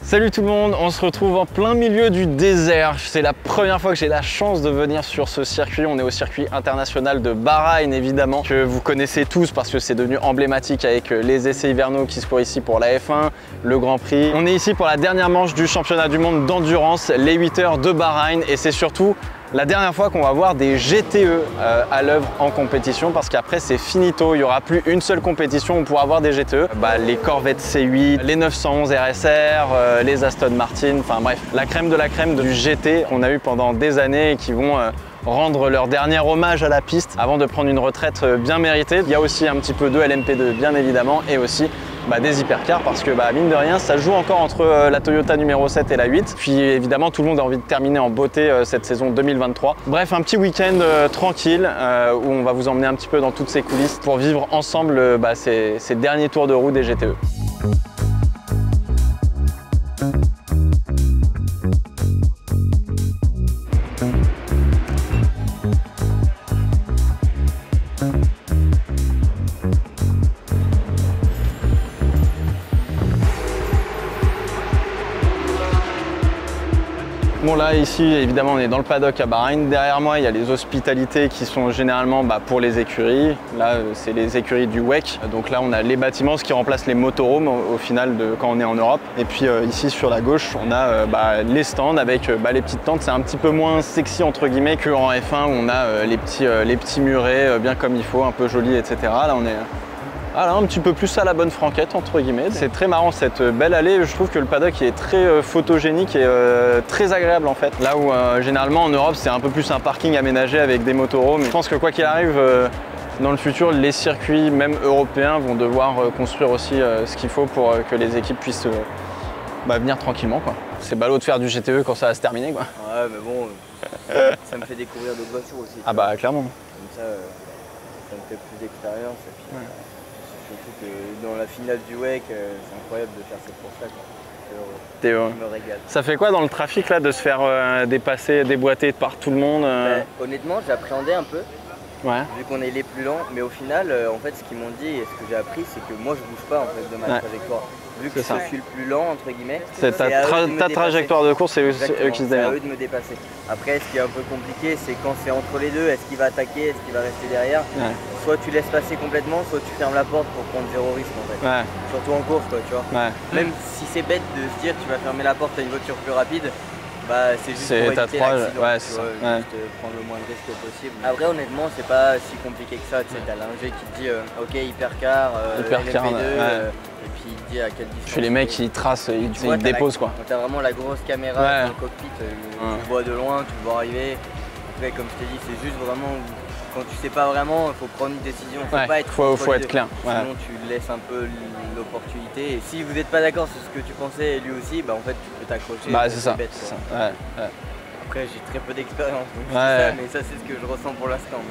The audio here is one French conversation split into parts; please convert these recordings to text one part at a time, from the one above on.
Salut tout le monde, on se retrouve en plein milieu du désert. C'est la première fois que j'ai la chance de venir sur ce circuit. On est au circuit international de Bahreïn évidemment, que vous connaissez tous parce que c'est devenu emblématique avec les essais hivernaux qui se courent ici pour la F1, le Grand Prix. On est ici pour la dernière manche du championnat du monde d'endurance, les 8 heures de Bahreïn, et c'est surtout la dernière fois qu'on va voir des GTE à l'œuvre en compétition, parce qu'après c'est finito, il n'y aura plus une seule compétition où on pourra avoir des GTE. Les Corvette C8, les 911 RSR, les Aston Martin, enfin bref, la crème de la crème du GT qu'on a eu pendant des années et qui vont rendre leur dernier hommage à la piste avant de prendre une retraite bien méritée. Il y a aussi un petit peu de LMP2 bien évidemment, et aussi des hypercars, parce que mine de rien ça joue encore entre la Toyota numéro 7 et la 8. Puis évidemment tout le monde a envie de terminer en beauté cette saison 2023. Bref, un petit week-end tranquille où on va vous emmener un petit peu dans toutes ces coulisses pour vivre ensemble ces derniers tours de roue des GTE. Bon là ici évidemment on est dans le paddock à Bahreïn. Derrière moi il y a les hospitalités qui sont généralement pour les écuries. Là c'est les écuries du WEC. Donc là on a les bâtiments, ce qui remplace les motorhomes au final quand on est en Europe. Et puis ici sur la gauche on a les stands avec les petites tentes. C'est un petit peu moins sexy entre guillemets qu'en F1 où on a les petits murets bien comme il faut, un peu jolis, etc. Là on est un petit peu plus à la bonne franquette entre guillemets. C'est très marrant cette belle allée. Je trouve que le paddock est très photogénique et très agréable en fait. Là où généralement en Europe c'est un peu plus un parking aménagé avec des motorhomes. Je pense que quoi qu'il arrive dans le futur, les circuits même européens vont devoir construire aussi ce qu'il faut pour que les équipes puissent venir tranquillement quoi. C'est ballot de faire du GTE quand ça va se terminer quoi. Ouais mais bon, ça me fait découvrir d'autres voitures aussi. Ah clairement. Comme ça me fait plus d'expérience. Et puis, surtout que dans la finale du WEC, c'est incroyable de faire cette course-là. Je me régale. Ça fait quoi dans le trafic là de se faire dépasser, déboîter par tout le monde Honnêtement, j'appréhendais un peu, ouais. Vu qu'on est les plus lents. Mais au final, en fait, ce qu'ils m'ont dit et ce que j'ai appris, c'est que moi, je bouge pas en fait de ma trajectoire. Vu que je suis le plus lent entre guillemets, c'est ta trajectoire de course, c'est eux qui se démerdent. C'est à eux de me dépasser. Après, ce qui est un peu compliqué, c'est quand c'est entre les deux, est-ce qu'il va attaquer, est-ce qu'il va rester derrière. Soit tu laisses passer complètement, soit tu fermes la porte pour prendre zéro risque en fait. Surtout en course quoi, tu vois. Même si c'est bête de se dire tu vas fermer la porte à une voiture plus rapide, c'est juste pour éviter l'accident, juste prendre le moins de risques possible. Après honnêtement c'est pas si compliqué que ça, tu sais, t'as l'ingé qui te dit ok hypercar, LMP2, et puis il te dit à quelle distance. Puis les mecs ils tracent, ils déposent quoi. T'as vraiment la grosse caméra dans le cockpit, tu le vois de loin, tu le vois arriver. Après comme je t'ai dit c'est juste vraiment quand tu sais pas vraiment, il faut prendre une décision, faut être clair. Sinon tu laisses un peu l'opportunité. Et si vous n'êtes pas d'accord sur ce que tu pensais et lui aussi, en fait tu peux t'accrocher. C'est ça. Bête, ça. Après j'ai très peu d'expérience, donc je dis ça, mais ça c'est ce que je ressens pour l'instant.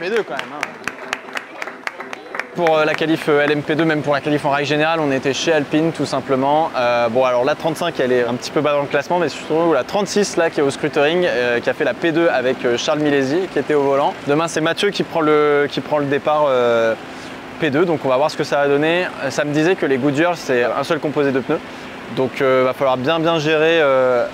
LMP2 quand même. Pour la qualif LMP2, même pour la qualif en règle générale, on était chez Alpine tout simplement. Alors la 35 elle est un petit peu bas dans le classement, mais surtout la 36 là qui est au scrutering, qui a fait la P2 avec Charles Milesi qui était au volant. Demain c'est Mathieu qui prend le départ P2, donc on va voir ce que ça va donner. Ça me disait que les Goodyear c'est un seul composé de pneus. Donc va falloir bien gérer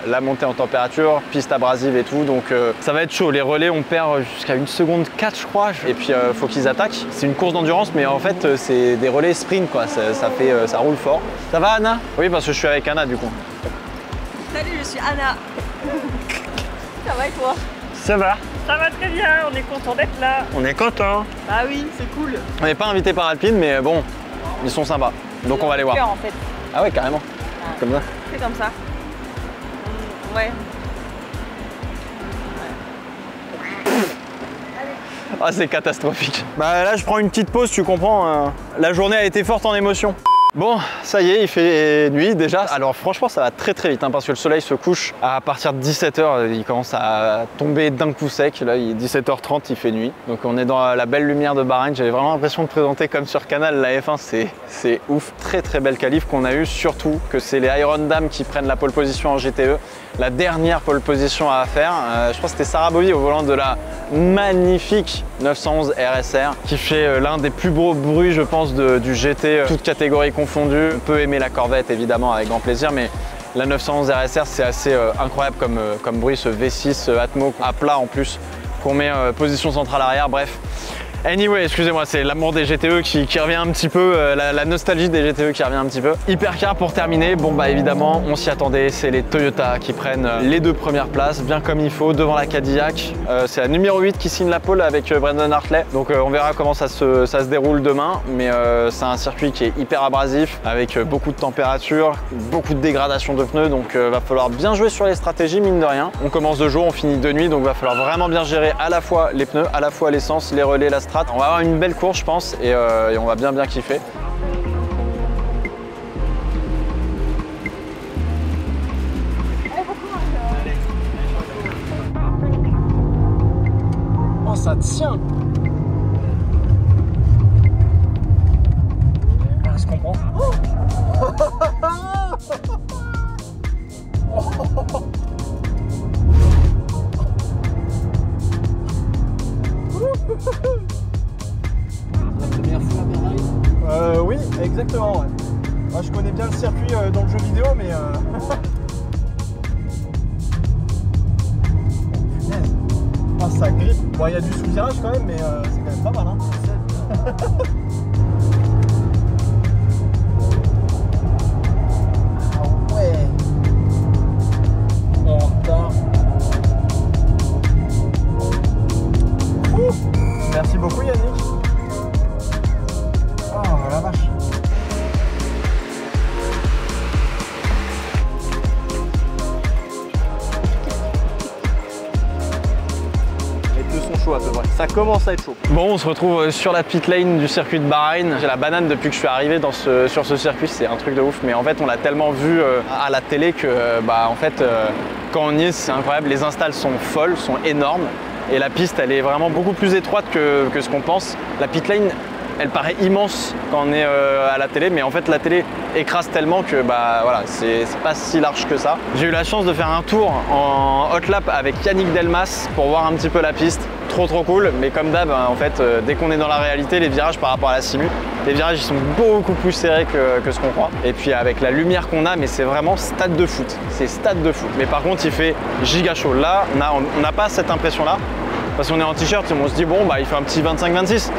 la montée en température, piste abrasive et tout, donc ça va être chaud. Les relais on perd jusqu'à 1 seconde 4 je crois, et puis faut qu'ils attaquent. C'est une course d'endurance mais en fait c'est des relais sprint quoi, ça roule fort. Ça va Anna? Oui parce que je suis avec Anna du coup. Salut, je suis Anna. Ça va et toi? Ça va. Ça va très bien, on est content d'être là. On est content. Bah oui, c'est cool. On n'est pas invité par Alpine mais bon, ils sont sympas, donc on va les voir. En fait. Ah ouais carrément. Comme ça. C'est comme ça. Ouais. Ah, c'est catastrophique. Bah là, je prends une petite pause, tu comprends. La journée a été forte en émotions. Bon, ça y est, il fait nuit déjà. Alors franchement, ça va très très vite hein, parce que le soleil se couche à partir de 17 h. Il commence à tomber d'un coup sec. Là, il est 17 h 30, il fait nuit. Donc on est dans la belle lumière de Bahreïn. J'avais vraiment l'impression de présenter comme sur Canal la F1. C'est ouf. Très très belle qualif qu'on a eu. Surtout que c'est les Iron Dam qui prennent la pole position en GTE. La dernière pole position à faire. Je crois que c'était Sarah Bovy au volant de la magnifique 911 RSR qui fait l'un des plus beaux bruits, je pense, du GT, toute catégorie confondue. On peut aimer la Corvette évidemment avec grand plaisir, mais la 911 RSR c'est assez incroyable comme bruit, ce V6 Atmo à plat en plus qu'on met position centrale arrière, bref. Anyway, excusez-moi, c'est l'amour des GTE qui revient un petit peu, la nostalgie des GTE qui revient un petit peu. Hypercar pour terminer, bon bah évidemment, on s'y attendait, c'est les Toyota qui prennent les 2 premières places, bien comme il faut, devant la Cadillac. C'est la numéro 8 qui signe la pole avec Brendan Hartley, donc on verra comment ça se déroule demain, mais c'est un circuit qui est hyper abrasif, avec beaucoup de température, beaucoup de dégradation de pneus, donc va falloir bien jouer sur les stratégies, mine de rien. On commence de jour, on finit de nuit, donc va falloir vraiment bien gérer à la fois les pneus, à la fois l'essence, les relais, la strat. On va avoir une belle course je pense et on va bien kiffer. Oh ça tient. Est-ce qu'on prend? Oui, exactement. Ouais. Moi, je connais bien le circuit dans le jeu vidéo, mais punaise. Oh, ça grippe. Bon, il y a du sous-virage quand même, mais c'est quand même pas mal. Hein. Ah ouais. En retard. Merci beaucoup Yannick. Oh la vache. Les pneus sont chauds à peu près. Ça commence à être chaud. Bon, on se retrouve sur la pit lane du circuit de Bahreïn. J'ai la banane depuis que je suis arrivé sur ce circuit, c'est un truc de ouf. Mais en fait, on l'a tellement vu à la télé que en fait, quand on y est, c'est incroyable. Les installs sont folles, sont énormes. Et la piste, elle est vraiment beaucoup plus étroite que ce qu'on pense. La pit lane, elle paraît immense quand on est à la télé, mais en fait la télé écrase tellement que voilà, c'est pas si large que ça. J'ai eu la chance de faire un tour en hot lap avec Yannick Delmas pour voir un petit peu la piste. Trop cool, mais comme d'hab, en fait, dès qu'on est dans la réalité, les virages par rapport à la simu, les virages ils sont beaucoup plus serrés que ce qu'on croit. Et puis avec la lumière qu'on a, mais c'est vraiment stade de foot. C'est stade de foot. Mais par contre, il fait giga chaud. Là, on n'a pas cette impression-là, parce qu'on est en t-shirt, on se dit bon, il fait un petit 25-26.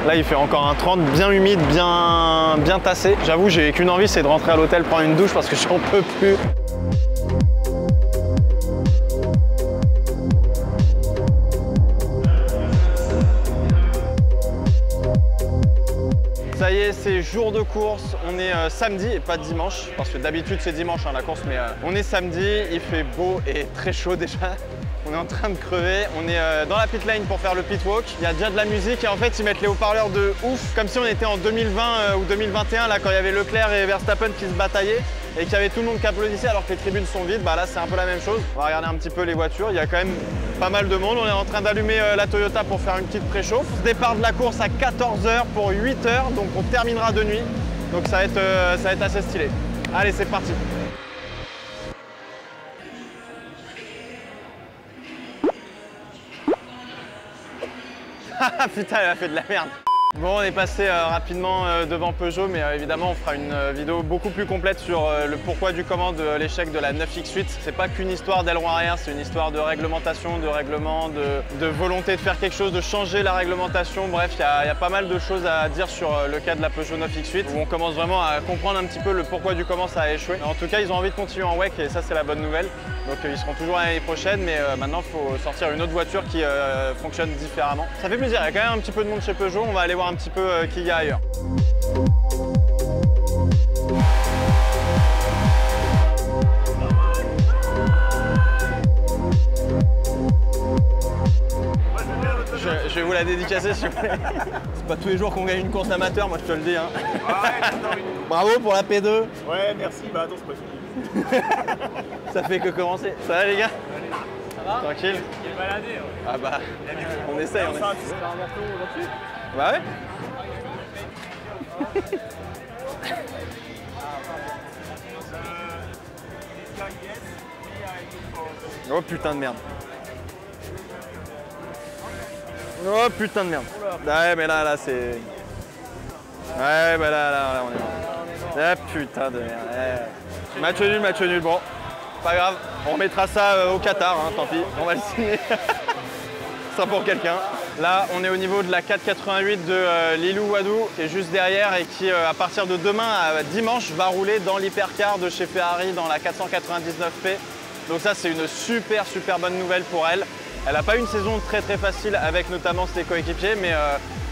Là, il fait encore un 30, bien humide, bien tassé. J'avoue, j'ai qu'une envie, c'est de rentrer à l'hôtel, prendre une douche parce que j'en peux plus. Ça y est, c'est jour de course, on est samedi et pas dimanche, parce que d'habitude c'est dimanche la course, mais on est samedi, il fait beau et très chaud déjà. On est en train de crever, on est dans la pit lane pour faire le pit walk. Il y a déjà de la musique et en fait ils mettent les haut-parleurs de ouf, comme si on était en 2020 ou 2021 là quand il y avait Leclerc et Verstappen qui se bataillaient et qu'il y avait tout le monde qui applaudissait alors que les tribunes sont vides. Là c'est un peu la même chose. On va regarder un petit peu les voitures, il y a quand même pas mal de monde. On est en train d'allumer la Toyota pour faire une petite préchauffe. Départ de la course à 14 h pour 8 h, donc on terminera de nuit. Donc ça va être assez stylé. Allez, c'est parti. Putain, elle a fait de la merde. Bon, on est passé rapidement devant Peugeot, mais évidemment on fera une vidéo beaucoup plus complète sur le pourquoi du comment de l'échec de la 9X8. C'est pas qu'une histoire d'aileron arrière, c'est une histoire de réglementation, de règlement, de volonté de faire quelque chose, de changer la réglementation. Bref, il y a pas mal de choses à dire sur le cas de la Peugeot 9X8, où on commence vraiment à comprendre un petit peu le pourquoi du comment ça a échoué. En tout cas, ils ont envie de continuer en WEC et ça c'est la bonne nouvelle. Donc ils seront toujours l'année prochaine, mais maintenant il faut sortir une autre voiture qui fonctionne différemment. Ça fait plaisir, il y a quand même un petit peu de monde chez Peugeot, on va aller voir un petit peu qui y a ailleurs. vais vous la dédicacer s'il vous plaît. C'est pas tous les jours qu'on gagne une course amateur, moi je te le dis. Hein. Bravo pour la P2. Ouais, merci. Bah attends, c'est pas fini. Ça fait que commencer. Ça va les gars? Ça va? Tranquille? Il est baladé. Ah bah, on essaye. On essaye. Bah ouais. Oh putain de merde. Oh putain de merde. Ouais mais là c'est... Ouais bah là on est mort. Ah putain de merde. Match nul, bon. Pas grave, on remettra ça au Qatar, hein, tant pis, on va le signer. Ça pour quelqu'un. Là, on est au niveau de la 488 de Lilou Wadou, qui est juste derrière et qui, à partir de demain, dimanche, va rouler dans l'hypercar de chez Ferrari dans la 499P. Donc ça, c'est une super bonne nouvelle pour elle. Elle n'a pas eu une saison très facile avec notamment ses coéquipiers, mais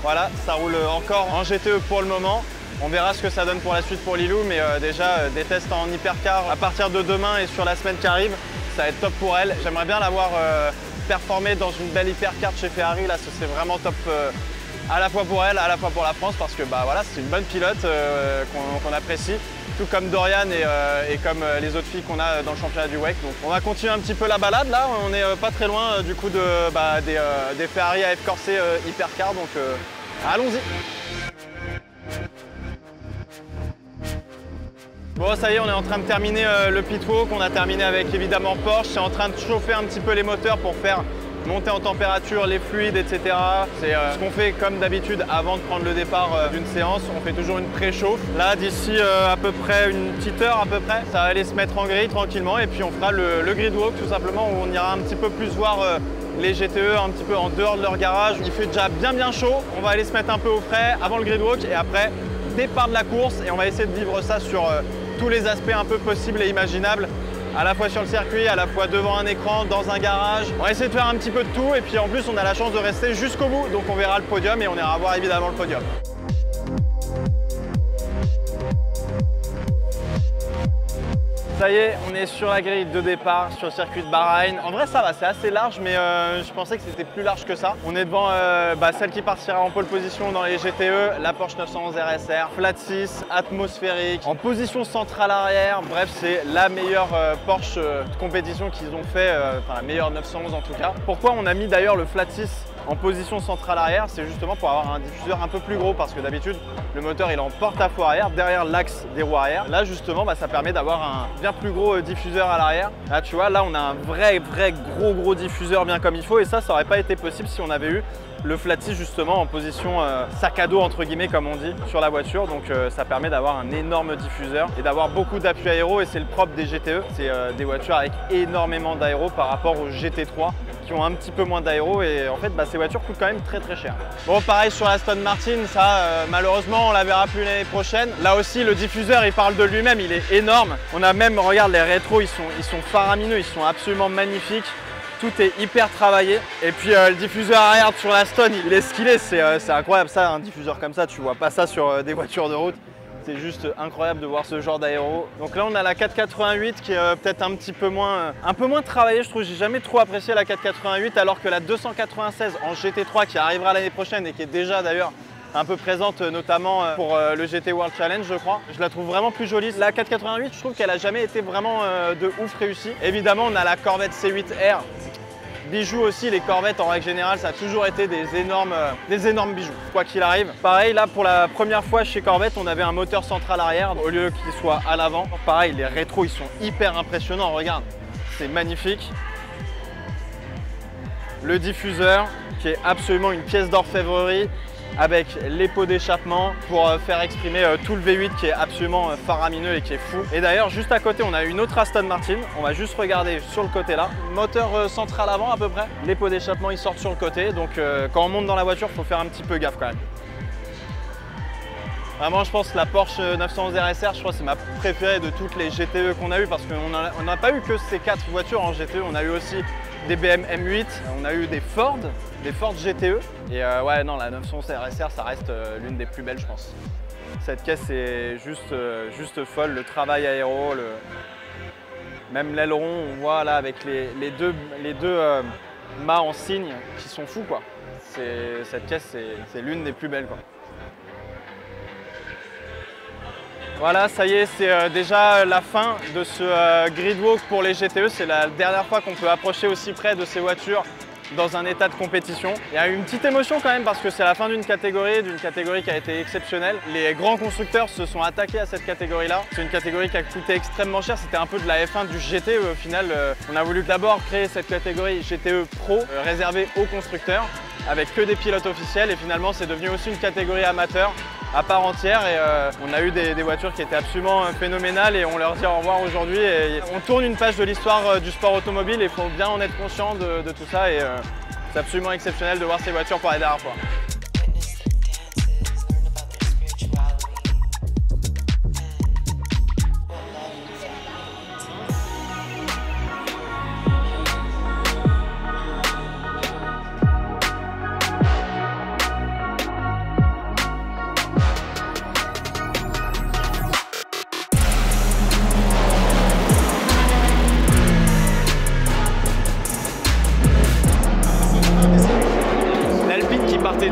voilà, ça roule encore en GTE pour le moment. On verra ce que ça donne pour la suite pour Lilou, mais déjà des tests en hypercar à partir de demain et sur la semaine qui arrive, ça va être top pour elle. J'aimerais bien la voir performer dans une belle hypercar chez Ferrari, là ce serait vraiment top à la fois pour elle, à la fois pour la France, parce que bah, voilà, c'est une bonne pilote qu'on apprécie, tout comme Dorian et comme les autres filles qu'on a dans le championnat du WEC. Donc on va continuer un petit peu la balade là, on n'est pas très loin du coup des Ferrari AF Corset hypercar, donc allons-y. Bon ça y est, on est en train de terminer le pit walk, on a terminé avec évidemment Porsche, c'est en train de chauffer un petit peu les moteurs pour faire monter en température les fluides, etc. C'est ce qu'on fait comme d'habitude avant de prendre le départ d'une séance, on fait toujours une pré-chauffe. Là d'ici à peu près une petite heure à peu près, ça va aller se mettre en grille tranquillement et puis on fera le grid walk tout simplement où on ira un petit peu plus voir les GTE un petit peu en dehors de leur garage. Il fait déjà bien chaud, on va aller se mettre un peu au frais avant le grid walk et après départ de la course et on va essayer de vivre ça sur tous les aspects un peu possibles et imaginables, à la fois sur le circuit, à la fois devant un écran, dans un garage. On va essayer de faire un petit peu de tout et puis en plus on a la chance de rester jusqu'au bout, donc on verra le podium et on ira voir évidemment le podium. Ça y est, on est sur la grille de départ sur le circuit de Bahreïn. En vrai ça va, c'est assez large mais je pensais que c'était plus large que ça. On est devant celle qui partira en pole position dans les GTE, la Porsche 911 RSR, flat 6, atmosphérique, en position centrale arrière. Bref, c'est la meilleure Porsche de compétition qu'ils ont fait, enfin la meilleure 911 en tout cas. Pourquoi on a mis d'ailleurs le flat 6 en position centrale arrière? C'est justement pour avoir un diffuseur un peu plus gros parce que d'habitude le moteur il est en porte-à-faux arrière derrière l'axe des roues arrière. Là justement ça permet d'avoir un bien plus gros diffuseur à l'arrière. Là tu vois, là on a un vrai gros diffuseur bien comme il faut et ça aurait pas été possible si on avait eu le flat 6 justement en position sac à dos entre guillemets comme on dit sur la voiture. Donc ça permet d'avoir un énorme diffuseur et d'avoir beaucoup d'appui aéro et c'est le propre des GTE. C'est des voitures avec énormément d'aéro par rapport aux GT3 qui ont un petit peu moins d'aéro et en fait ces voitures coûtent quand même très cher. Bon pareil sur l'Aston Martin, ça malheureusement on la verra plus l'année prochaine. Là aussi le diffuseur il parle de lui-même, il est énorme. On a même, regarde les rétros, ils sont faramineux, ils sont absolument magnifiques. Tout est hyper travaillé et puis le diffuseur arrière sur l'Aston il est ce qu'il est, c'est incroyable ça, un diffuseur comme ça, tu vois pas ça sur des voitures de route. C'est juste incroyable de voir ce genre d'aéro. Donc là on a la 488 qui est peut-être un peu moins travaillée, je trouve. J'ai jamais trop apprécié la 488 alors que la 296 en GT3 qui arrivera l'année prochaine et qui est déjà d'ailleurs un peu présente notamment pour le GT World Challenge je crois. Je la trouve vraiment plus jolie. La 488 je trouve qu'elle a jamais été vraiment de ouf réussie. Évidemment on a la Corvette C8R. Bijoux aussi, les Corvettes en règle générale ça a toujours été des énormes bijoux quoi qu'il arrive. Pareil là pour la première fois chez Corvette on avait un moteur central arrière au lieu qu'il soit à l'avant. Pareil les rétros ils sont hyper impressionnants, regarde, c'est magnifique. Le diffuseur qui est absolument une pièce d'orfèvrerie avec les pots d'échappement pour faire exprimer tout le V8 qui est absolument faramineux et qui est fou. Et d'ailleurs juste à côté on a une autre Aston Martin, on va juste regarder sur le côté là. Moteur central avant à peu près, les pots d'échappement ils sortent sur le côté donc quand on monte dans la voiture il faut faire un petit peu gaffe quand même. Vraiment je pense que la Porsche 911 RSR je crois c'est ma préférée de toutes les GTE qu'on a eu parce qu'on n'a pas eu que ces 4 voitures en GTE, on a eu aussi des BM M8, on a eu des Ford GTE et ouais non la 911 RSR ça reste l'une des plus belles je pense. Cette caisse est juste folle, le travail aéro, même l'aileron on voit là avec les deux mâts en cygne qui sont fous quoi. Cette caisse c'est l'une des plus belles quoi. Voilà, ça y est, c'est déjà la fin de ce grid walk pour les GTE. C'est la dernière fois qu'on peut approcher aussi près de ces voitures dans un état de compétition. Il y a une petite émotion quand même parce que c'est la fin d'une catégorie qui a été exceptionnelle. Les grands constructeurs se sont attaqués à cette catégorie-là. C'est une catégorie qui a coûté extrêmement cher. C'était un peu de la F1 du GTE au final. On a voulu d'abord créer cette catégorie GTE Pro réservée aux constructeurs avec que des pilotes officiels et finalement c'est devenu aussi une catégorie amateur à part entière et on a eu des voitures qui étaient absolument phénoménales et on leur dit au revoir aujourd'hui. On tourne une page de l'histoire du sport automobile et il faut bien en être conscient de tout ça et c'est absolument exceptionnel de voir ces voitures pour la dernière fois.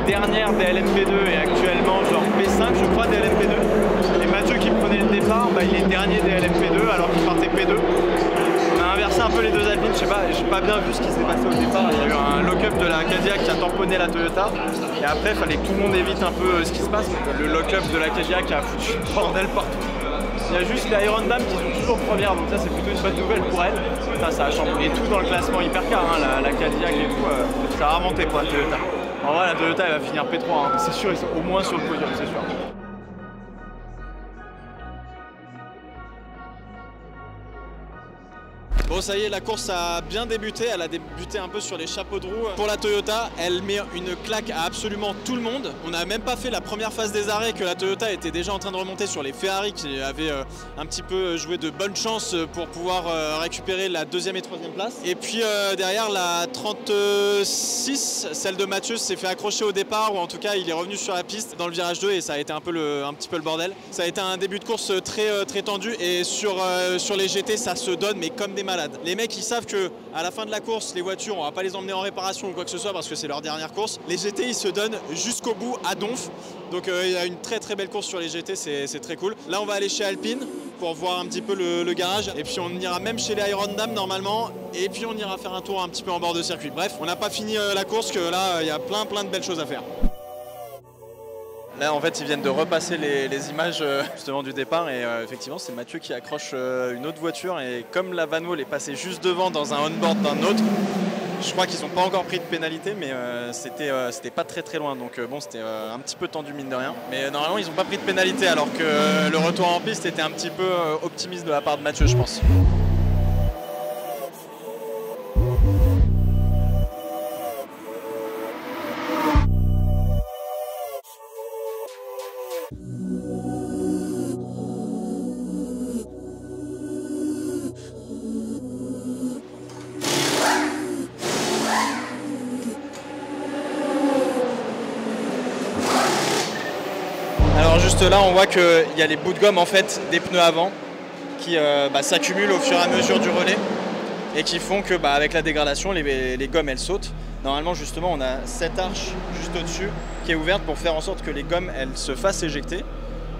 Dernière des LMP2 et actuellement genre P5 je crois des LMP2 et Mathieu qui prenait le départ, il est dernier des LMP2 alors qu'il partait P2. On a inversé un peu les deux Alpines, je sais pas, j'ai pas bien vu ce qui s'est passé au départ, il y a eu un lock-up de la Cadillac qui a tamponné la Toyota et après il fallait que tout le monde évite un peu ce qui se passe, le lock-up de la Cadillac a foutu le bordel partout. Il y a juste les Iron Dam qui sont toujours premières, donc ça c'est plutôt une bonne nouvelle pour elle. Putain, ça a chamboulé tout dans le classement hypercar, hein, la Cadillac et tout, ça a remonté pour la Toyota. En vrai, la Toyota elle va finir P3, hein. C'est sûr, ils sont au moins sur le podium, c'est sûr. Bon ça y est, la course a bien débuté, elle a débuté un peu sur les chapeaux de roue. Pour la Toyota, elle met une claque à absolument tout le monde. On n'a même pas fait la première phase des arrêts que la Toyota était déjà en train de remonter sur les Ferrari qui avaient un petit peu joué de bonne chance pour pouvoir récupérer la deuxième et troisième place. Et puis derrière la 36, celle de Mathieu s'est fait accrocher au départ ou en tout cas il est revenu sur la piste dans le virage 2 et ça a été un petit peu le bordel. Ça a été un début de course très tendu et sur les GT ça se donne mais comme des malades. Les mecs ils savent que à la fin de la course les voitures on va pas les emmener en réparation ou quoi que ce soit parce que c'est leur dernière course. Les GT ils se donnent jusqu'au bout à donf. Donc il y a une très belle course sur les GT, c'est très cool. Là on va aller chez Alpine pour voir un petit peu le garage et puis on ira même chez les Iron Dam normalement et puis on ira faire un tour un petit peu en bord de circuit. Bref, on n'a pas fini la course que là il y a plein de belles choses à faire. Là en fait ils viennent de repasser les images justement du départ et effectivement c'est Mathieu qui accroche une autre voiture et comme la Van Wall est passée juste devant dans un on-board d'un autre, je crois qu'ils n'ont pas encore pris de pénalité mais c'était pas très loin donc bon c'était un petit peu tendu mine de rien. Mais normalement ils n'ont pas pris de pénalité alors que le retour en piste était un petit peu optimiste de la part de Mathieu je pense. Alors juste là on voit qu'il y a les bouts de gomme en fait des pneus avant qui s'accumulent au fur et à mesure du relais et qui font que avec la dégradation les gommes elles sautent. Normalement justement on a cette arche juste au-dessus qui est ouverte pour faire en sorte que les gommes elles se fassent éjecter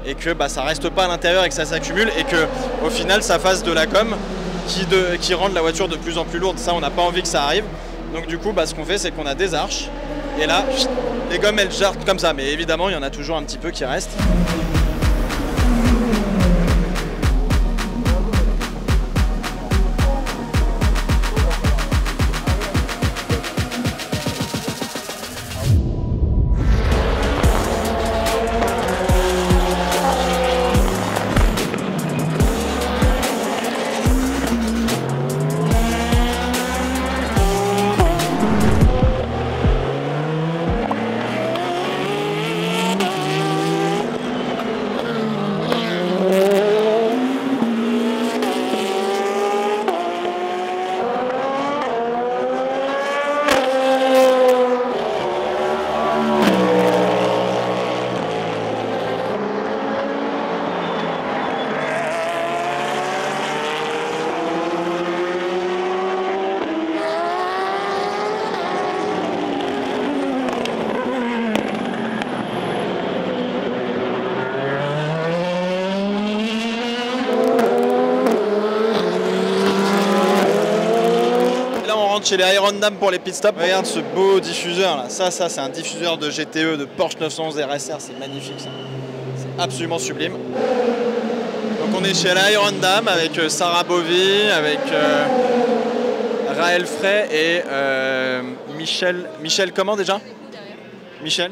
et que ça reste pas à l'intérieur et que ça s'accumule et que au final ça fasse de la gomme qui rende la voiture de plus en plus lourde. Ça on n'a pas envie que ça arrive. Donc du coup ce qu'on fait c'est qu'on a des arches et là les gommes elles jartent comme ça mais évidemment il y en a toujours un petit peu qui restent. rentre chez les Iron Dam pour les pit stops. Regarde ce beau diffuseur là. Ça c'est un diffuseur de GTE de Porsche 911 RSR. C'est magnifique ça. C'est absolument sublime. Donc on est chez la Iron Dam avec Sarah Bovy, avec Raël Frey et Michel comment déjà? Michel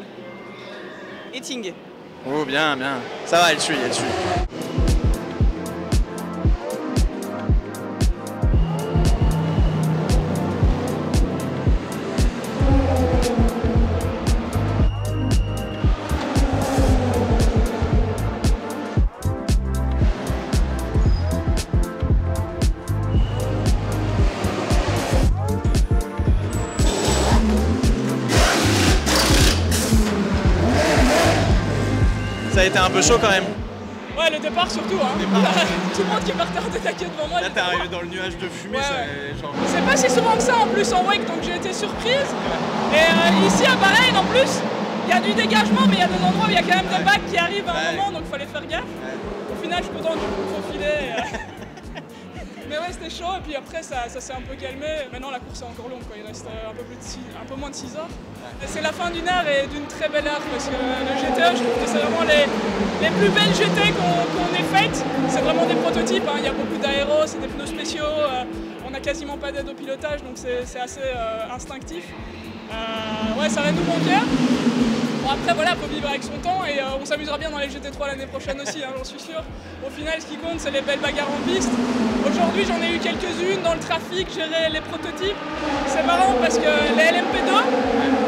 Etting. Oh bien, bien. Ça va, elle suit, elle suit. Ça a été un peu chaud quand même. Ouais, le départ surtout. Hein. Tout le monde qui partait en détaqué devant moi. Là, t'es arrivé dans le nuage de fumée. Ouais. Genre... C'est pas si souvent que ça en plus en wake, donc j'ai été surprise. Et ici à Bahreïn en plus, il y a du dégagement, mais il y a des endroits où il y a quand même des bacs qui arrivent à un moment, donc il fallait faire gaffe. Au final, je suis content du coup de faufiler. Mais ouais, c'était chaud, et puis après ça s'est un peu calmé. Maintenant, la course est encore longue, quoi. Il reste un peu moins de 6 heures. C'est la fin d'une ère et d'une très belle ère, parce que le GTE, je trouve que c'est vraiment les plus belles GT qu'on ait faites. C'est vraiment des prototypes, hein. Il y a beaucoup d'aéros, c'est des pneus spéciaux, on n'a quasiment pas d'aide au pilotage, donc c'est assez instinctif. Ouais, ça va nous manquer. Bon, après voilà, faut vivre avec son temps et on s'amusera bien dans les GT3 l'année prochaine aussi, hein, j'en suis sûr. Au final, ce qui compte, c'est les belles bagarres en piste. Aujourd'hui, j'en ai eu quelques-unes dans le trafic, gérer les prototypes. C'est marrant parce que les LMP2,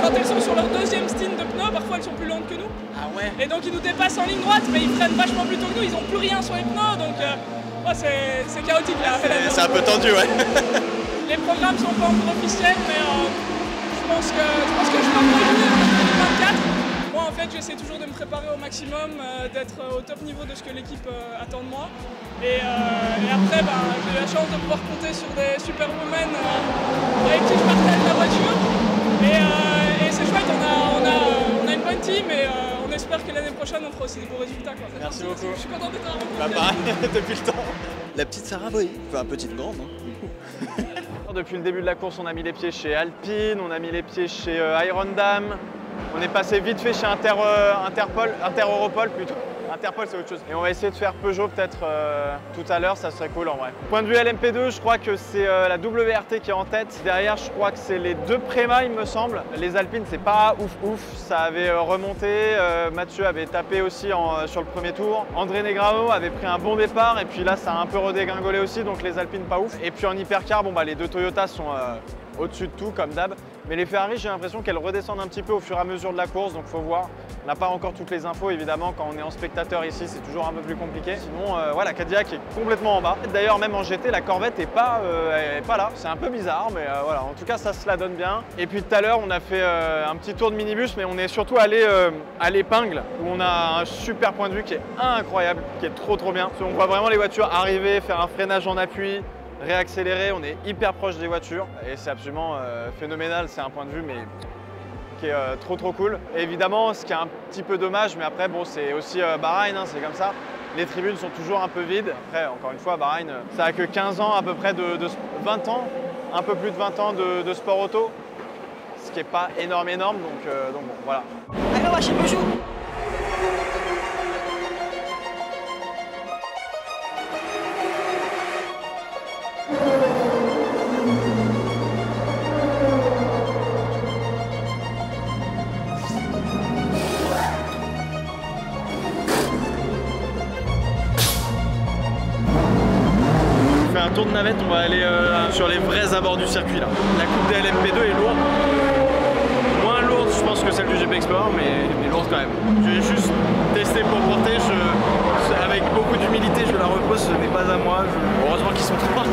quand elles sont sur leur deuxième stint de pneus, parfois elles sont plus lentes que nous. Ah ouais. Et donc ils nous dépassent en ligne droite, mais ils freinent vachement plus tôt que nous, ils n'ont plus rien sur les pneus, donc ouais, c'est chaotique là. C'est un peu tendu, ouais. Les programmes sont pas encore officiels, mais je pense que je pars pour le 2024. Moi en fait j'essaie toujours de me préparer au maximum, d'être au top niveau de ce que l'équipe attend de moi. Et après j'ai eu la chance de pouvoir compter sur des superwomen avec qui je partage la voiture. Et c'est chouette, on a une bonne team et on espère que l'année prochaine on fera aussi des beaux résultats, quoi. Merci beaucoup. Je suis content d'être là. Bah pareil, depuis le temps. La petite Sarah Bovy, enfin petite grande, hein. Depuis le début de la course, on a mis les pieds chez Alpine, on a mis les pieds chez Iron Dam. On est passé vite fait chez Interopol plutôt. Interpol, c'est autre chose. Et on va essayer de faire Peugeot peut-être tout à l'heure, ça serait cool en vrai. Point de vue LMP2, je crois que c'est la WRT qui est en tête. Derrière, je crois que c'est les deux Prema, il me semble. Les Alpines, c'est pas ouf. Ça avait remonté. Mathieu avait tapé aussi sur le premier tour. André Negrao avait pris un bon départ. Et puis là, ça a un peu redégringolé aussi. Donc les Alpines, pas ouf. Et puis en hypercar, bon, bah, les deux Toyota sont au-dessus de tout, comme d'hab. Mais les Ferrari, j'ai l'impression qu'elles redescendent un petit peu au fur et à mesure de la course, donc faut voir. On n'a pas encore toutes les infos, évidemment, quand on est en spectateur ici, c'est toujours un peu plus compliqué. Sinon, voilà, la Cadillac est complètement en bas. D'ailleurs, même en GT, la Corvette n'est pas là. C'est un peu bizarre, mais voilà, en tout cas, ça se la donne bien. Et puis tout à l'heure, on a fait un petit tour de minibus, mais on est surtout allé à l'Épingle, où on a un super point de vue qui est incroyable, qui est trop bien. On voit vraiment les voitures arriver, faire un freinage en appui, réaccélérer, on est hyper proche des voitures et c'est absolument phénoménal, c'est un point de vue mais qui est trop cool. Et évidemment, ce qui est un petit peu dommage, mais après bon, c'est aussi Bahreïn, hein, c'est comme ça. Les tribunes sont toujours un peu vides. Après, encore une fois, Bahreïn, ça a que 15 ans à peu près de 20 ans, un peu plus de 20 ans de sport auto, ce qui n'est pas énorme, donc bon, voilà. Allez, on va chez Peugeot. On fait un tour de navette, on va aller sur les vrais abords du circuit là. La coupe des LMP2 est lourde. Moins lourde je pense que celle du GP Explorer, mais lourde quand même. Je vais juste tester pour porter, avec beaucoup d'humilité je la repose, ce n'est pas à moi. Heureusement qu'ils sont trois.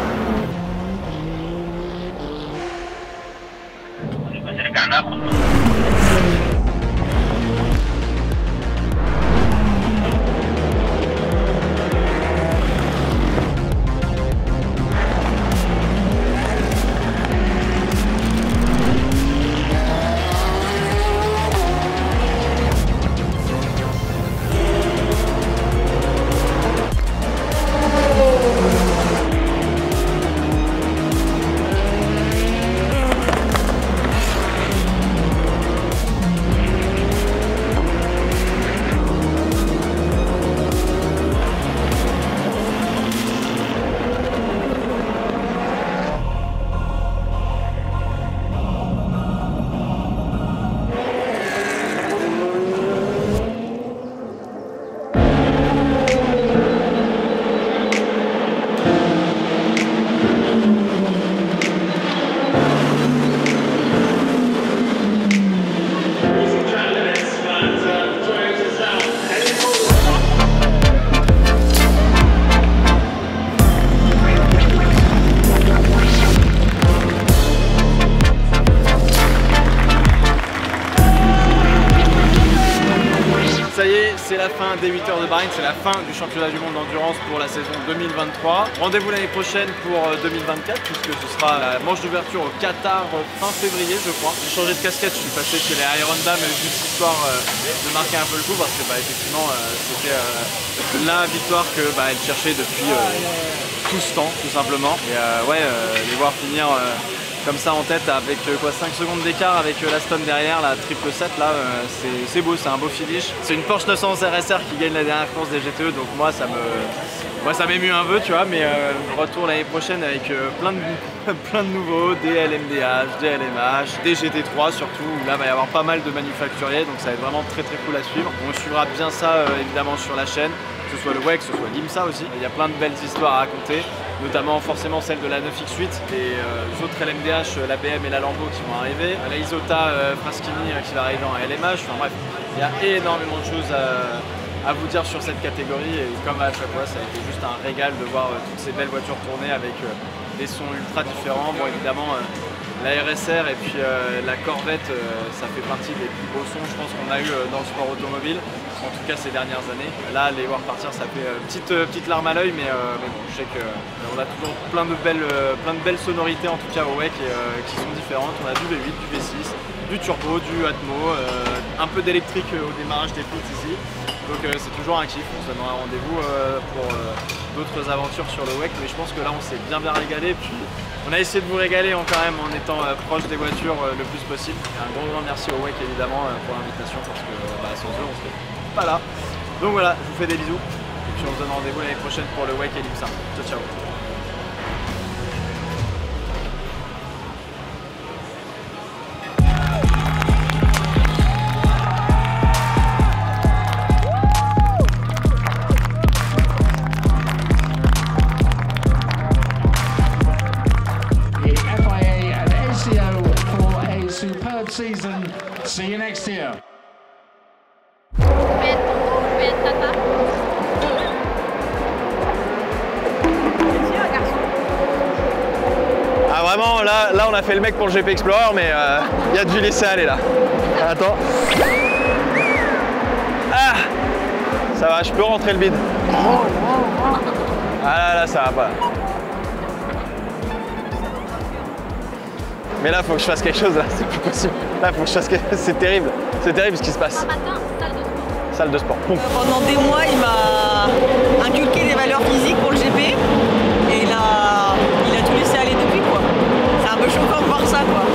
la fin des 8 heures de Bahreïn, c'est la fin du championnat du monde d'endurance pour la saison 2023. Rendez-vous l'année prochaine pour 2024 puisque ce sera la manche d'ouverture au Qatar fin février je crois. J'ai changé de casquette, je suis passé chez les Ironda mais juste histoire de marquer un peu le coup parce que effectivement c'était la victoire que elle cherchait depuis tout ce temps tout simplement. Et les voir finir comme ça en tête avec 5 secondes d'écart avec l'Aston derrière, la triple 7 là, c'est beau, c'est un beau finish. C'est une Porsche 911 RSR qui gagne la dernière course des GTE, donc moi ça m'émue un peu, tu vois, mais retour l'année prochaine avec plein de nouveaux, des LMDH, des LMH, des GT3 surtout, où là il va y avoir pas mal de manufacturiers, donc ça va être vraiment très cool à suivre. On suivra bien ça évidemment sur la chaîne, que ce soit le WEC, que ce soit l'IMSA aussi. Il y a plein de belles histoires à raconter, notamment forcément celle de la 9X8, les autres LMDH, la BM et la Lambo qui vont arriver, la Isota Fraschini qui va arriver en LMH, enfin bref, il y a énormément de choses à vous dire sur cette catégorie et comme à chaque fois ça a été juste un régal de voir toutes ces belles voitures tourner avec des sons ultra différents. Bon évidemment la RSR et puis la Corvette ça fait partie des plus beaux sons je pense qu'on a eu dans le sport automobile, en tout cas ces dernières années. Là les voir partir ça fait petite larme à l'œil mais bon je sais qu'on a toujours plein de belles sonorités en tout cas au WEC qui sont différentes. On a du V8, du V6, du turbo, du Atmo, un peu d'électrique au démarrage des pits ici. Donc c'est toujours un kiff, on se donnera rendez-vous pour d'autres aventures sur le WEC, mais je pense que là on s'est bien régalé, puis on a essayé de vous régaler quand même en étant proche des voitures le plus possible. Et un grand merci au WEC évidemment pour l'invitation parce que sans eux on serait pas là. Donc voilà, je vous fais des bisous et puis on se donne rendez-vous l'année prochaine pour le WEC et l'IMSA. Ciao ciao. Season. See you next year. Ah vraiment là on a fait le mec pour le GP Explorer mais il y a dû laisser aller là. Attends. Ah ça va, je peux rentrer le bide. Ah là ça va pas. Mais là, faut que je fasse quelque chose, là, c'est plus possible. Là, faut que je fasse quelque chose, c'est terrible ce qui se passe. Salle de sport. Pendant des mois, il m'a inculqué des valeurs physiques pour le GP et il a tout laissé aller depuis, quoi. C'est un peu choquant de voir ça, quoi.